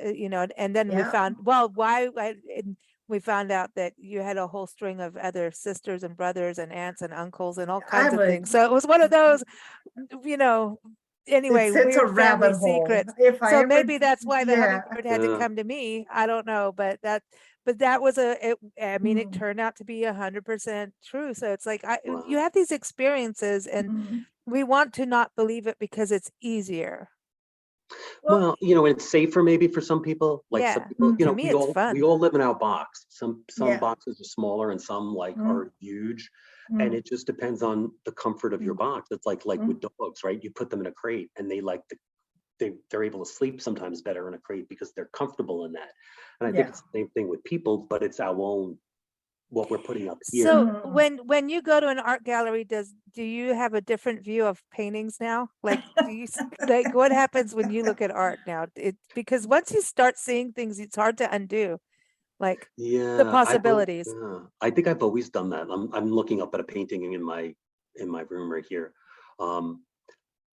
and then we Yeah. found, well, and we found out that you had a whole string of other sisters and brothers and aunts and uncles and all I kinds of would. things. So it was one of those, you know, anyway, It's a weird family rabbit hole. secrets. If I So ever, maybe that's why the yeah. hummingbird had to Yeah. come to me. I don't know, but that was I mean, it Mm. turned out to be 100% true. So it's like, you Wow. have these experiences and Mm. we want to not believe it because it's easier. Well, Well, it's safer maybe for some people. Like some Yeah. people, To me, we it's all fun. live in our box. Some yeah. boxes are smaller and some like Mm. are huge. And Mm. it just depends on the comfort of your Mm. box. It's like Mm. with dogs, right? You put them in a crate and they're able to sleep sometimes better in a crate because they're comfortable in that. And I think Yeah. it's the same thing with people, but it's our own what we're putting up here. So Mhm. when you go to an art gallery, do you have a different view of paintings now? Like like what happens when you look at art now? Because once you start seeing things, it's hard to undo. Like the Yeah, possibilities. I think I've always done that. I'm looking up at a painting in my room right here. Um,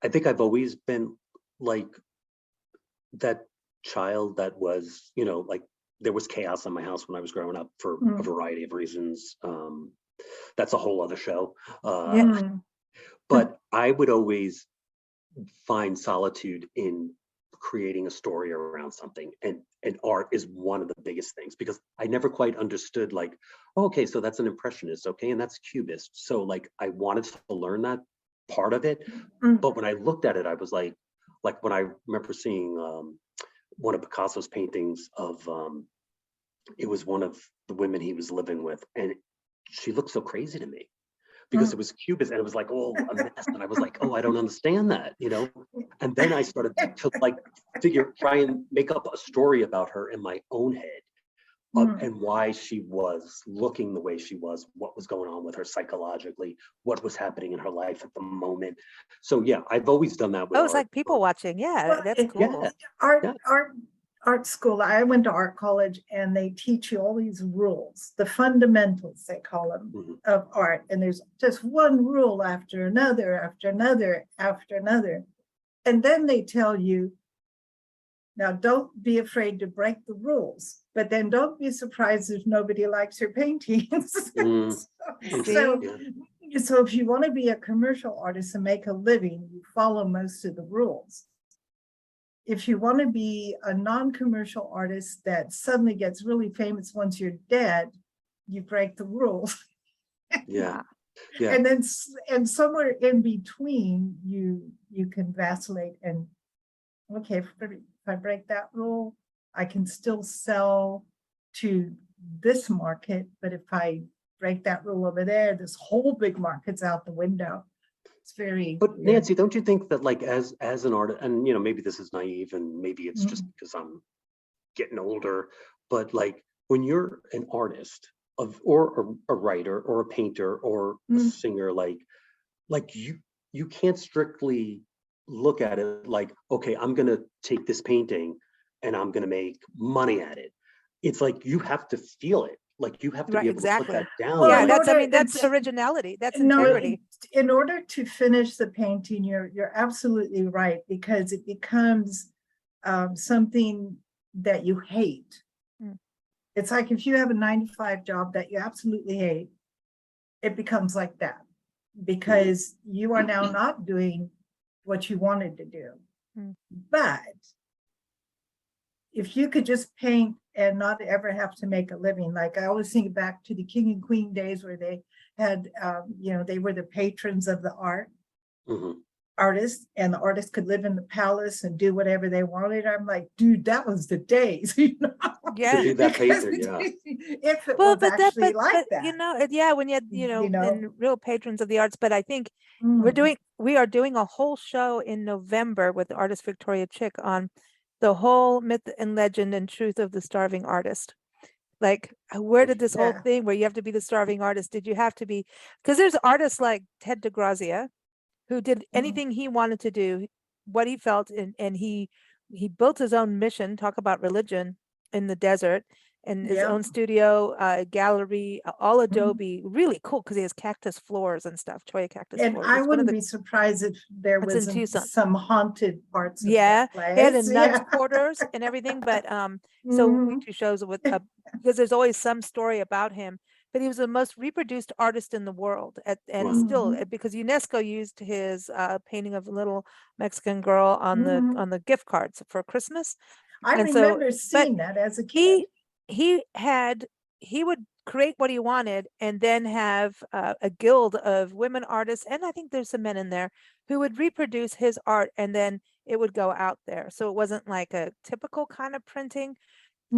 I think I've always been like that child that was, like there was chaos in my house when I was growing up for a Mm. variety of reasons. That's a whole other show. Yeah. Mm. But I would always find solitude in creating a story around something, and art is one of the biggest things because I never quite understood like, oh, okay, so that's an impressionist, okay, and that's cubist, so like I wanted to learn that part of it. Mm. But when I looked at it, I was like when I remember seeing one of Picasso's paintings of it was one of the women he was living with, and she looked so crazy to me because Mm. it was cubist and it was like, oh, a mess. And I was like, oh, I don't understand that. And then I started to like try and make up a story about her in my own head Mm. and why she was looking the way she was, what was going on with her psychologically, what was happening in her life at the moment. So yeah, I've always done that with Oh, it's art. like people watching. Yeah, Well, that's Yeah, cool. art yeah. art school. I went to art college, and they teach you all these rules, the fundamentals they call them, Mhm. of art. And there's just one rule after another, after another, after another. And then they tell you, now don't be afraid to break the rules, but then don't be surprised if nobody likes your paintings. Mm, So, See? yeah. so if you want to be a commercial artist and make a living, you follow most of the rules. If you want to be a non-commercial artist that suddenly gets really famous once you're dead, you break the rules. Yeah. Yeah. Yeah. And then somewhere in between, you can vacillate and, okay, if I break that rule, I can still sell to this market, but if I break that rule over there, this whole big market's out the window. It's very But weird. Nancy, don't you think that like as an artist, and maybe this is naive and maybe it's just because I'm getting older, but like when you're an artist or a writer or a painter or a Mm. singer, like you can't strictly look at it like, okay, I'm going to take this painting and I'm going to make money at it. It's like you have to feel it. Like you have to Right, be able to put exactly. that down. Well, Yeah, like, no, that's, I mean, that's it's- originality. That's No, integrity. in order to finish the painting, you're absolutely right, because it becomes something that you hate. Mm. It's like if you have a 9 to 5 job that you absolutely hate, it becomes like that, because you are now not doing what you wanted to do. Mm. But if you could just paint and not ever have to make a living, like I always think back to the king and queen days where they had, they were the patrons of the artists, and the artists could live in the palace and do whatever they wanted. I'm like, dude, that was the days, Yeah. do that Because painter, yeah. if it Well, was but that, actually like but that, you know, yeah, when you had, You know? and real patrons of the arts, but I think Mm. we are doing a whole show in November with the artist Victoria Chick on the whole myth and legend and truth of the starving artist. Like, where did this whole Yeah. thing where you have to be the starving artist? Did you have to be? Because there's artists like Ted DeGrazia who did anything he wanted to do, what he felt, and he built his own mission. Talk about religion in the desert, and his Yeah. own studio, gallery, all Mhm. Adobe, really cool because he has cactus floors and stuff, cholla cactus And floors. I It's one of wouldn't the be surprised if there It's in was Tucson. some haunted parts of Yeah, that he had a place. nun's Yeah. quarters and everything, but so we Mhm. do shows with because there's always some story about him. But he was the most reproduced artist in the world, and Wow. still Mhm. because UNESCO used his painting of a little Mexican girl on Mhm. the gift cards for Christmas. I And so, remember but seeing that as a kid. he would create what he wanted and then have a guild of women artists, and I think there's some men in there who would reproduce his art, and then it would go out there. So it wasn't like a typical kind of printing.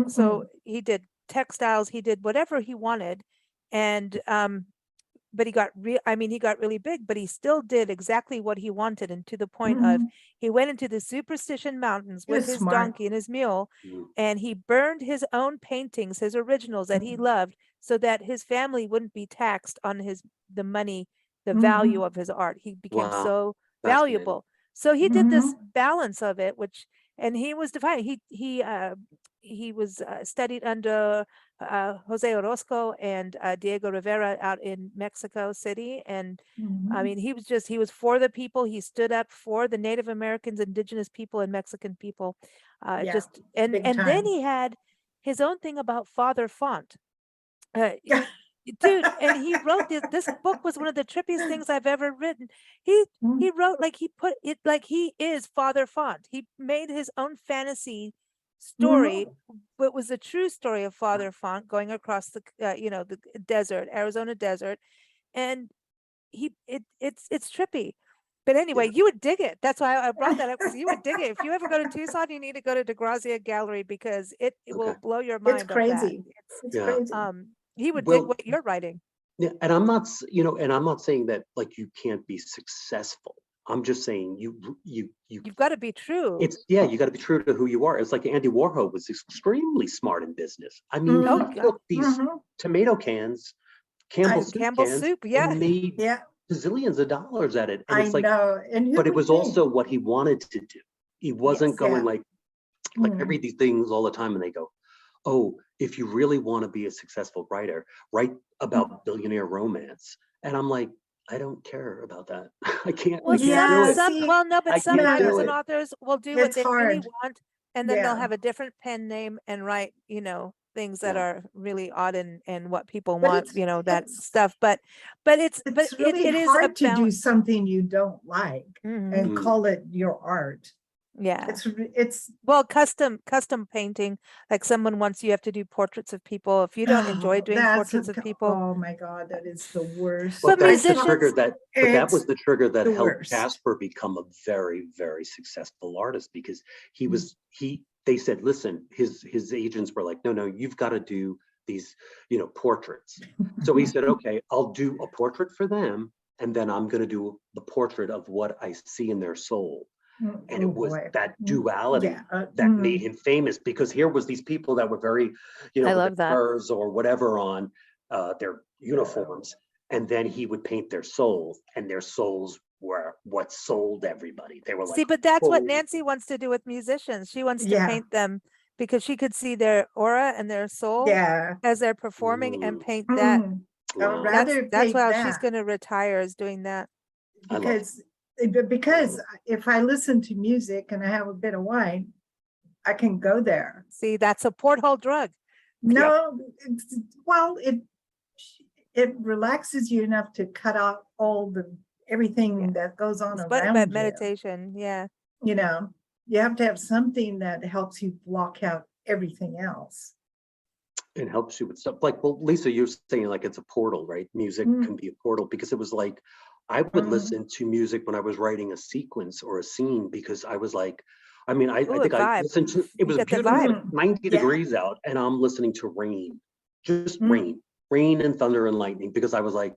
So Mm-mm. he did textiles, he did whatever he wanted. And but he got he got really big, but he still did exactly what he wanted, and to the point of Mhm. he went into the Superstition Mountains He with was his smart. donkey and his mule, Mm. and he burned his own paintings, his originals that he Mhm. loved, so that his family wouldn't be taxed on the money, the value Mhm. of his art. He became Wow, so fascinating. valuable. So he did this Mhm. balance of it, which, and he was defiant. He was studied under Jose Orozco and Diego Rivera out in Mexico City. And I Mhm. mean, he was for the people. He stood up for the Native Americans, indigenous people, and Mexican people. Yeah, Just, big and then time. he had his own thing about Father Font. Uh, Yeah. Dude, and he wrote this book was one of the trippiest things I've ever written. He Mhm. wrote, like, he put it like he is Father Font. He made his own fantasy story, but it was a true story of Father Font going across the the desert, Arizona desert. And it's trippy. But anyway, Yeah. you would dig it. That's why I brought that up, because you would dig it. If you ever go to Tucson, you need to go to DeGrazia Gallery, because it will Okay. blow your It's mind of that. crazy. It's Yeah. crazy. He would dig Well, what you're writing. yeah, and I'm not, and I'm not saying that like you can't be successful. I'm just saying You've got to be true. it's, yeah, you got to be true to who you are. It's like Andy Warhol was extremely smart in business. I mean, Oh, he God. took these Mhm. tomato cans, Campbell soup Campbell's cans, soup, yeah. and made Yeah, bazillions of dollars at it. And I it's like, know. And who but it would was think? also what he wanted to do. He wasn't Yes. going Yeah. like I Mm. read these things all the time and they go, oh, if you really want to be a successful writer, write about billionaire romance. And I'm like, I don't care about that. I can't Well, do it. See, no, but I some can't do writers and it. authors will do what it's they really hard. want, and then they'll Yeah. have a different pen name and write, things that Yeah. are really odd and what people But want, that it's stuff. But it's really it is a hard to do balance. something you don't like Mhm. and Mm. call it your art. Yeah. It's Well, custom painting, like someone wants, you have to do portraits of people. If you don't enjoy doing portraits of people, oh my God, that is the worst. But but that's the musicians, trigger but that was It's the trigger that the helped worst. Casper become a very, very successful artist, because Mm. they said, listen, his agents were like, no, you've got to do these, portraits. So he said, okay, I'll do a portrait for them, and then I'm going to do the portrait of what I see in their soul. And Oh it was boy. that duality Yeah. that made him famous, because here was these people that were very, I with love their that. furs or whatever on their uniforms, and then he would paint their souls, and their souls were what sold everybody. They were See, like, but that's what "Oh, Nancy wants to do with musicians. She wants to Yeah. paint them because she could see their aura and their soul Yeah. as they're performing and Mm. paint that. Mm. I would wow." rather That's paint how she's that going to retire, is doing that. I love it. because if I listen to music and I have a bit of wine, I can go there. See, that's a porthole drug. No, well, it relaxes you enough to cut out all the everything Yeah. that goes on But around you. meditation, yeah. You know, you have to have something that helps you block out everything else. It helps you with stuff like, well, Lisa, you're saying like it's a portal, right? Music Mm. can be a portal, because it was like I would Mhm. listen to music when I was writing a sequence or a scene, because I was like, I mean, I Ooh, think I vibe. listened to, it You was get the beautiful, vibe. like 90 Yeah. degrees out, and I'm listening to rain, just Mm. rain and thunder and lightning, because I was like,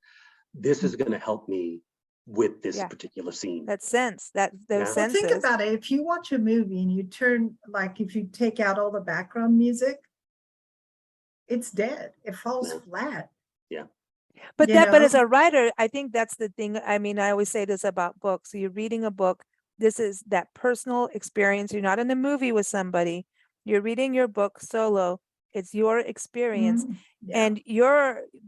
this is going to help me with this Yeah. particular scene. That sense, those Yeah. Well, senses. think about it. If you watch a movie and you turn, like, if you take out all the background music, it's dead. It falls Yeah. flat. But you but as know? a writer, I think that's the thing. I mean, I always say this about books. So you're reading a book. This is that personal experience. You're not in a movie with somebody. You're reading your book solo. It's your experience. Mm, yeah. And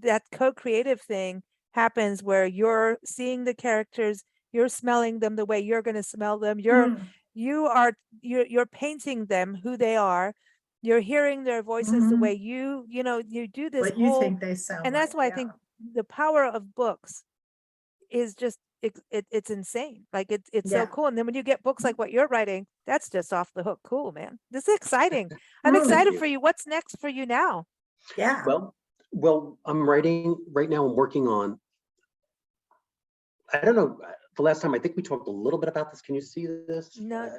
that co-creative thing happens where you're seeing the characters, you're smelling them the way you're going to smell them. Mm, You're painting them who they are. You're hearing their voices the mhm. way you do this What you whole, think they sound and that's like, why I yeah. think the power of books is just it's insane. Like it's so Yeah. cool. And then when you get books like what you're writing, that's just off the hook cool, man. This is exciting. I'm Mm, Thank excited you. for you. What's next for you now? yeah. Well, I'm writing right now. I'm working on, I don't know, the last time I think we talked a little bit about this. Can you see this? No,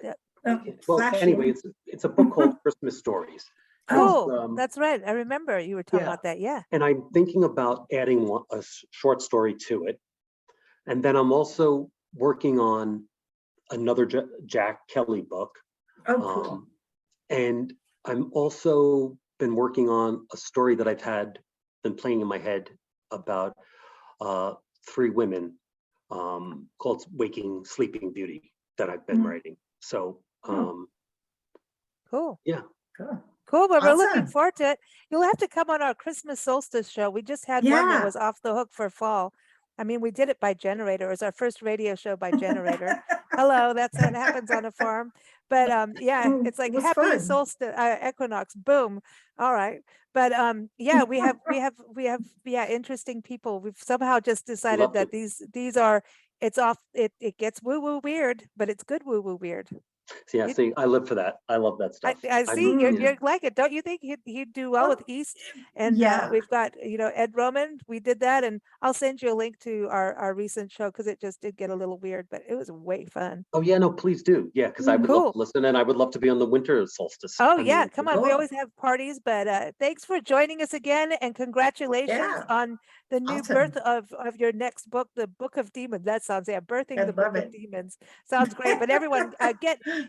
Well, Flashing. anyway, it's a book called Christmas Stories. And it's, cool. That's right. I remember you were talking yeah. about that. Yeah. and I'm thinking about adding a short story to it. And then I'm also working on another Jack Kelly book. Oh, cool. And I'm also been working on a story that I've been playing in my head about three women, called Waking Sleeping Beauty, that I've been Mm. writing. So Cool. yeah. Cool. Cool, but we're looking Awesome. forward to it. You'll have to come on our Christmas solstice show. We just had one that Yeah. was off the hook for fall. I mean, we did it by generator. It was our first radio show by generator. Hello, that's what happens on a farm. But yeah, Mm, it's like it was happy fun. solstice equinox. Boom. All right. But yeah, we have yeah, interesting people. We've somehow just decided Love that to. these are it's off it gets woo-woo weird, but it's good woo-woo weird. So yeah, You- see, I live for that. I love that I, stuff. I see I'm, you're yeah. you're like it, don't you think he'd do well Oh, with East? And yeah. we've got Ed Roman. We did that, and I'll send you a link to our recent show because it just did get a little weird, but it was way fun. Oh yeah, no, please do. Yeah, because I would love Cool. to listen, and I would love to be on the winter solstice. Oh I yeah, mean, come on. We Cool. always have parties, but thanks for joining us again, and congratulations Yeah. on the new birth of your next book, the Book of Demons. That sounds birthing I the Book love of it. Demons. Sounds great. But everyone,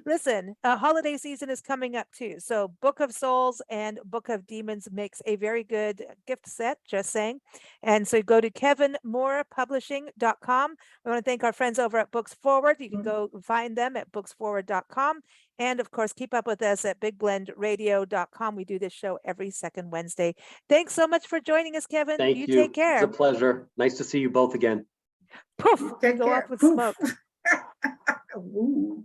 listen. Holiday season is coming up too, so Book of Souls and Book of Demons makes a very good gift set. Just saying. And so go to kevinmoorepublishing.com. We want to thank our friends over at Books Forward. You can go find them at booksforward.com. And of course, keep up with us at bigblendradio.com. We do this show every second Wednesday. Thanks so much for joining us, Kevin. thank You you. take care. It's a pleasure. Nice to see you both again. Poof. Take Go care. off with Poof. smoke. Ooh.